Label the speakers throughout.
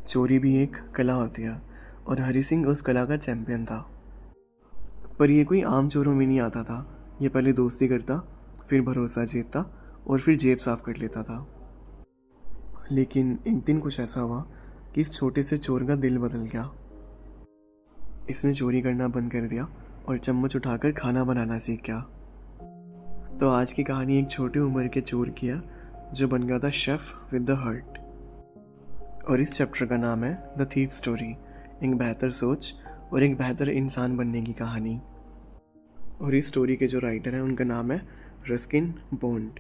Speaker 1: चोरी भी एक कला होती है और हरी सिंह उस कला का चैंपियन था। पर ये कोई आम चोरों में नहीं आता था। ये पहले दोस्ती करता, फिर भरोसा जीतता और फिर जेब साफ कर लेता था। लेकिन एक दिन कुछ ऐसा हुआ कि इस छोटे से चोर का दिल बदल गया। इसने चोरी करना बंद कर दिया और चम्मच उठाकर खाना बनाना सीख गया। तो आज की कहानी एक छोटी उम्र के चोर की है जो बन गया था शेफ विद द हर्ट। और इस चैप्टर का नाम है द थीफ स्टोरी, एक बेहतर सोच और एक बेहतर इंसान बनने की कहानी। और इस स्टोरी के जो राइटर हैं उनका नाम है रस्किन बॉन्ड।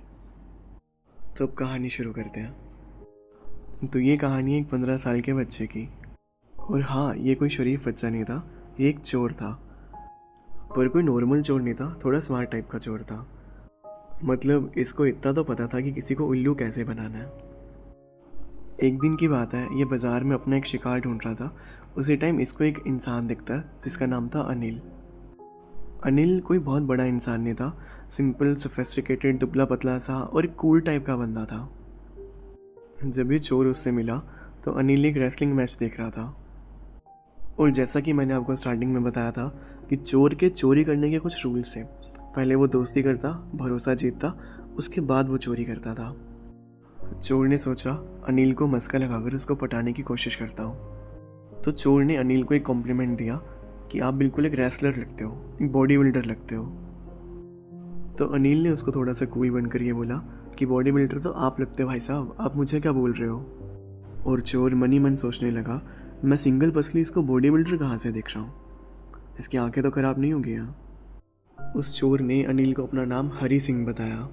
Speaker 1: तो अब कहानी शुरू करते हैं। तो ये कहानी एक 15 साल के बच्चे की। और हाँ, ये कोई शरीफ बच्चा नहीं था, ये एक चोर था। पर कोई नॉर्मल चोर नहीं था, थोड़ा स्मार्ट टाइप का चोर था। मतलब इसको इतना तो पता था कि किसी को उल्लू कैसे बनाना है। एक दिन की बात है, ये बाज़ार में अपना एक शिकार ढूंढ रहा था। उसी टाइम इसको एक इंसान दिखता है जिसका नाम था अनिल। अनिल कोई बहुत बड़ा इंसान नहीं था, सिंपल सोफिस्टिकेटेड दुबला पतला सा और एक कूल टाइप का बंदा था। जब ये चोर उससे मिला तो अनिल एक रेसलिंग मैच देख रहा था। और जैसा कि मैंने आपको स्टार्टिंग में बताया था कि चोर के चोरी करने के कुछ रूल्स थे। पहले वो दोस्ती करता, भरोसा जीतता, उसके बाद वो चोरी करता था। चोर ने सोचा अनिल को मस्का लगाकर उसको पटाने की कोशिश करता हूँ। तो चोर ने अनिल को एक कॉम्प्लीमेंट दिया कि आप बिल्कुल एक रेसलर लगते हो, एक बॉडी बिल्डर लगते हो। तो अनिल ने उसको थोड़ा सा कूल बनकर ये बोला कि बॉडी बिल्डर तो आप लगते हो भाई साहब, आप मुझे क्या बोल रहे हो। और चोर मनी मन सोचने लगा, मैं सिंगल पसली इसको बॉडी बिल्डर कहाँ से देख रहा हूँ, इसकी आंखें तो ख़राब नहीं हो गया। उस चोर ने अनिल को अपना नाम हरी सिंह बताया।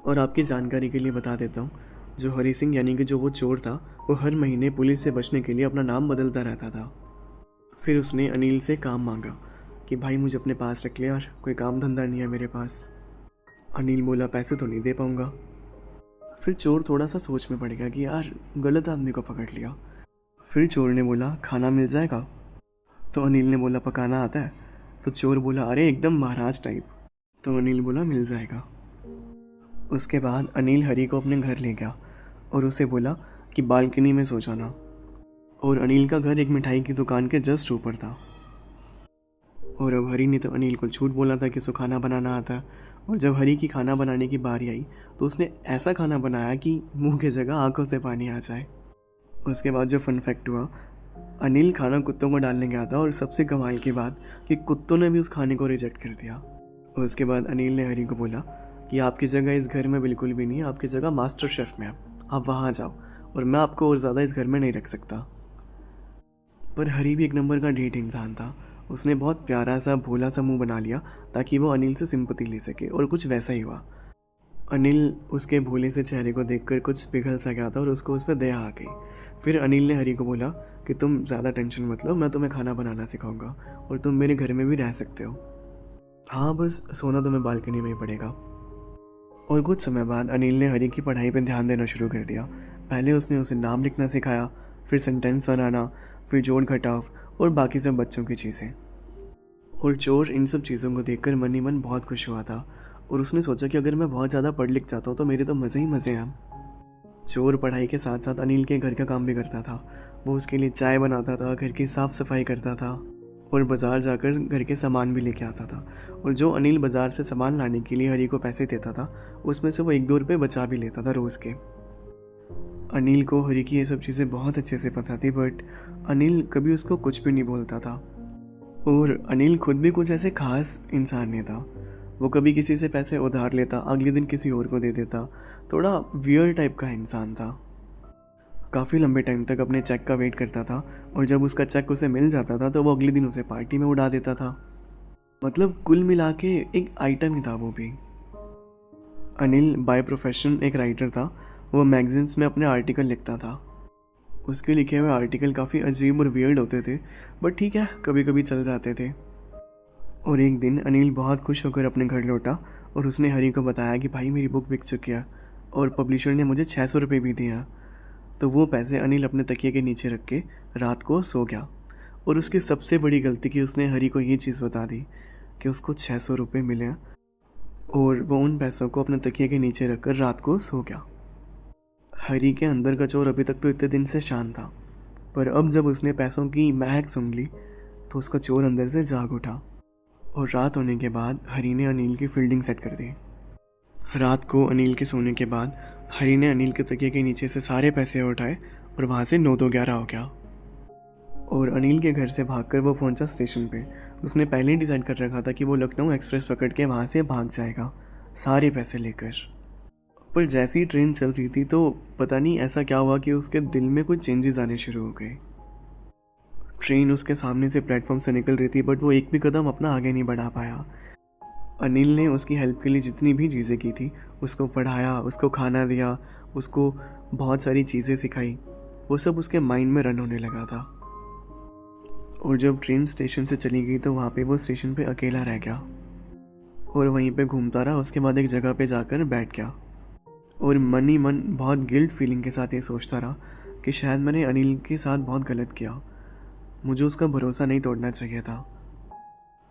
Speaker 1: और आपकी जानकारी के लिए बता देता हूँ, जो हरी सिंह यानी कि जो वो चोर था, वो हर महीने पुलिस से बचने के लिए अपना नाम बदलता रहता था। फिर उसने अनिल से काम मांगा कि भाई मुझे अपने पास रख ले यार, कोई काम धंधा नहीं है मेरे पास। अनिल बोला पैसे तो नहीं दे पाऊँगा। फिर चोर थोड़ा सा सोच में पड़ गया कि यार गलत आदमी को पकड़ लिया। फिर चोर ने बोला खाना मिल जाएगा। तो अनिल ने बोला पकाना आता है। तो चोर बोला अरे एकदम महाराज टाइप। तो अनिल बोला मिल जाएगा। उसके बाद अनिल हरी को अपने घर ले गया और उसे बोला कि बालकनी में सो जाना। और अनिल का घर एक मिठाई की दुकान के जस्ट ऊपर था। और अब हरी ने तो अनिल को झूठ बोला था कि उसको खाना बनाना आता है। और जब हरी की खाना बनाने की बारी आई तो उसने ऐसा खाना बनाया कि मुंह की जगह आंखों से पानी आ जाए। उसके बाद जो फन फैक्ट हुआ, अनिल खाना कुत्तों को डालने गया था और सबसे कमाल की बात कि कुत्तों ने भी उस खाने को रिजेक्ट कर दिया। और उसके बाद अनिल ने हरी को बोला कि आपकी जगह इस घर में बिल्कुल भी नहीं है, आपकी जगह मास्टर शेफ़ में है, आप वहाँ जाओ और मैं आपको और ज़्यादा इस घर में नहीं रख सकता। पर हरी भी एक नंबर का ढीठ इंसान था। उसने बहुत प्यारा सा भोला सा मुंह बना लिया ताकि वो अनिल से सिंपत्ति ले सके, और कुछ वैसा ही हुआ। अनिल उसके भोले से चेहरे को देखकर कुछ पिघल सा गया था और उसको उस पर दया आ गई। फिर अनिल ने हरी को बोला कि तुम ज़्यादा टेंशन मत लो, मैं तुम्हें खाना बनाना सिखाऊंगा और तुम मेरे घर में भी रह सकते हो। हाँ, बस सोना तुम्हें बालकनी में ही पड़ेगा। और कुछ समय बाद अनिल ने हरी की पढ़ाई पर ध्यान देना शुरू कर दिया। पहले उसने उसे नाम लिखना सिखाया, फिर सेंटेंस बनाना, फिर जोड़ घटाव और बाकी सब बच्चों की चीज़ें। और चोर इन सब चीज़ों को देखकर मन ही मन बहुत खुश हुआ था और उसने सोचा कि अगर मैं बहुत ज़्यादा पढ़ लिख जाता हूँ तो मेरे तो मज़े ही मज़े हैं। चोर पढ़ाई के साथ साथ अनिल के घर का काम भी करता था। वो उसके लिए चाय बनाता था, घर की साफ़ सफाई करता था और बाज़ार जाकर घर के सामान भी लेके आता था। और जो अनिल बाज़ार से सामान लाने के लिए हरी को पैसे देता था, उसमें से वो 1-2 रुपये बचा भी लेता था रोज़ के। अनिल को हरी की ये सब चीज़ें बहुत अच्छे से पता थी, बट अनिल कभी उसको कुछ भी नहीं बोलता था। और अनिल खुद भी कुछ ऐसे खास इंसान नहीं था। वो कभी किसी से पैसे उधार लेता, अगले दिन किसी और को दे देता। थोड़ा वियर टाइप का इंसान था। काफ़ी लंबे टाइम तक अपने चेक का वेट करता था और जब उसका चेक उसे मिल जाता था तो वो अगले दिन उसे पार्टी में उड़ा देता था। मतलब कुल मिला के एक आइटम ही था वो भी। अनिल बाय प्रोफेशन एक राइटर था। वो मैगजीन्स में अपने आर्टिकल लिखता था। उसके लिखे हुए आर्टिकल काफ़ी अजीब और वियर्ड होते थे, बट ठीक है, कभी कभी चल जाते थे। और एक दिन अनिल बहुत खुश होकर अपने घर लौटा और उसने हरी को बताया कि भाई मेरी बुक बिक चुकी है और पब्लिशर ने मुझे 600 रुपये भी दिए हैं। तो वो पैसे अनिल अपने तकिए के नीचे रख के रात को सो गया। और उसकी सबसे बड़ी गलती कि उसने हरी को ये चीज़ बता दी कि उसको 600 रुपये मिले हैं और वो उन पैसों को अपने तकिए के नीचे रख कर रात को सो गया। हरी के अंदर का चोर अभी तक तो इतने दिन से शांत था, पर अब जब उसने पैसों की महक सूंघ ली तो उसका चोर अंदर से जाग उठा। और रात होने के बाद हरी ने अनिल की फील्डिंग सेट कर दी। रात को अनिल के सोने के बाद हरी ने अनिल के तकिए के नीचे से सारे पैसे उठाए और वहाँ से 9-2-11 हो गया। और अनिल के घर से भागकर वो पहुंचा स्टेशन पे। उसने पहले ही डिसाइड कर रखा था कि वो लखनऊ एक्सप्रेस पकड़ के वहाँ से भाग जाएगा सारे पैसे लेकर। पर जैसी ही ट्रेन चल रही थी तो पता नहीं ऐसा क्या हुआ कि उसके दिल में कुछ चेंजेस आने शुरू हो गए। ट्रेन उसके सामने से प्लेटफॉर्म से निकल रही थी बट वो एक भी कदम अपना आगे नहीं बढ़ा पाया। अनिल ने उसकी हेल्प के लिए जितनी भी चीज़ें की थी, उसको पढ़ाया, उसको खाना दिया, उसको बहुत सारी चीज़ें सिखाई, वो सब उसके माइंड में रन होने लगा था। और जब ट्रेन स्टेशन से चली गई तो वहाँ पे वो स्टेशन पे अकेला रह गया और वहीं पे घूमता रहा। उसके बाद एक जगह पे जाकर बैठ गया और मन ही मन बहुत गिल्ट फीलिंग के साथ ये सोचता रहा कि शायद मैंने अनिल के साथ बहुत गलत किया, मुझे उसका भरोसा नहीं तोड़ना चाहिए था।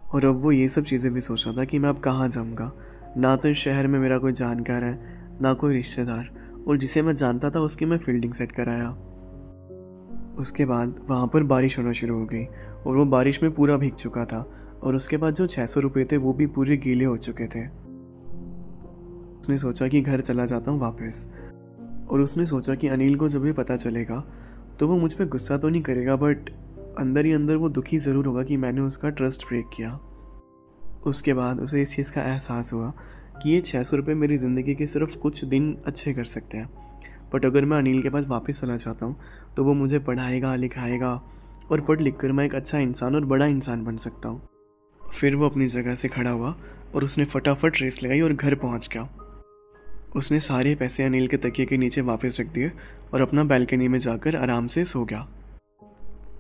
Speaker 1: और अब वो ये सब चीज़ें भी सोच रहा था कि मैं अब कहाँ जाऊँगा। ना तो इस शहर में मेरा कोई जानकार है, ना कोई रिश्तेदार, और जिसे मैं जानता था उसकी मैं फील्डिंग सेट कराया। उसके बाद वहाँ पर बारिश होना शुरू हो गई और वो बारिश में पूरा भीग चुका था और उसके बाद जो 600 रुपये थे वो भी पूरे गीले हो चुके थे। उसने सोचा कि घर चला जाता हूँ वापस, और उसने सोचा कि अनिल को जब भी पता चलेगा तो वो मुझ पर गुस्सा तो नहीं करेगा बट अंदर ही अंदर वो दुखी ज़रूर होगा कि मैंने उसका ट्रस्ट ब्रेक किया। उसके बाद उसे इस चीज़ का एहसास हुआ कि ये 600 रुपये मेरी ज़िंदगी के सिर्फ कुछ दिन अच्छे कर सकते हैं, बट अगर मैं अनिल के पास वापस चला जाता हूँ तो वो मुझे पढ़ाएगा, लिखाएगा और पढ़ लिख कर मैं एक अच्छा इंसान और बड़ा इंसान बन सकता हूँ। फिर वो अपनी जगह से खड़ा हुआ और उसने फटाफट रेस लगाई और घर पहुँच गया। उसने सारे पैसे अनिल के तकिए के नीचे वापस रख दिए और अपना बैल्कनी में जाकर आराम से सो गया।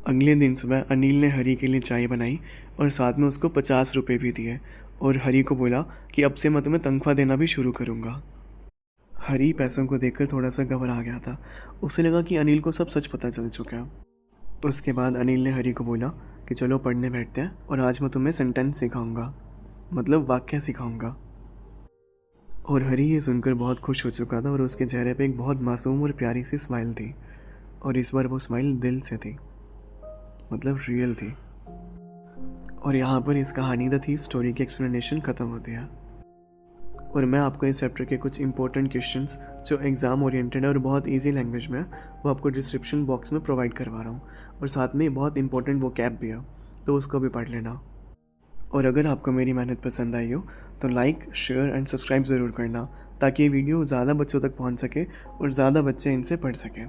Speaker 1: अगले दिन सुबह अनिल ने हरी के लिए चाय बनाई और साथ में उसको 50 रुपये भी दिए और हरी को बोला कि अब से मैं तुम्हें तनख्वाह देना भी शुरू करूँगा। हरी पैसों को देखकर थोड़ा सा घबरा गया था। उसे लगा कि अनिल को सब सच पता चल चुका है। उसके बाद अनिल ने हरी को बोला कि चलो पढ़ने बैठते हैं और आज मैं तुम्हें सेंटेंस सिखाऊंगा, मतलब वाक्य सिखाऊंगा। और हरी ये सुनकर बहुत खुश हो चुका था और उसके चेहरे पे एक बहुत मासूम और प्यारी सी स्माइल थी, और इस बार वो स्माइल दिल से थी, मतलब रियल थी। और यहाँ पर इस कहानी द थीफ स्टोरी की एक्सप्लेनेशन ख़त्म होती है। और मैं आपको इस चैप्टर के कुछ इंपॉर्टेंट क्वेश्चंस जो एग्ज़ाम ओरिएंटेड है और बहुत इजी लैंग्वेज में है वो आपको डिस्क्रिप्शन बॉक्स में प्रोवाइड करवा रहा हूँ, और साथ में बहुत इंपॉर्टेंट वो कैप भी है तो उसको भी पढ़ लेना। और अगर आपको मेरी मेहनत पसंद आई हो तो लाइक, शेयर एंड सब्सक्राइब ज़रूर करना ताकि ये वीडियो ज़्यादा बच्चों तक पहुँच सके और ज़्यादा बच्चे इनसे पढ़ सकें।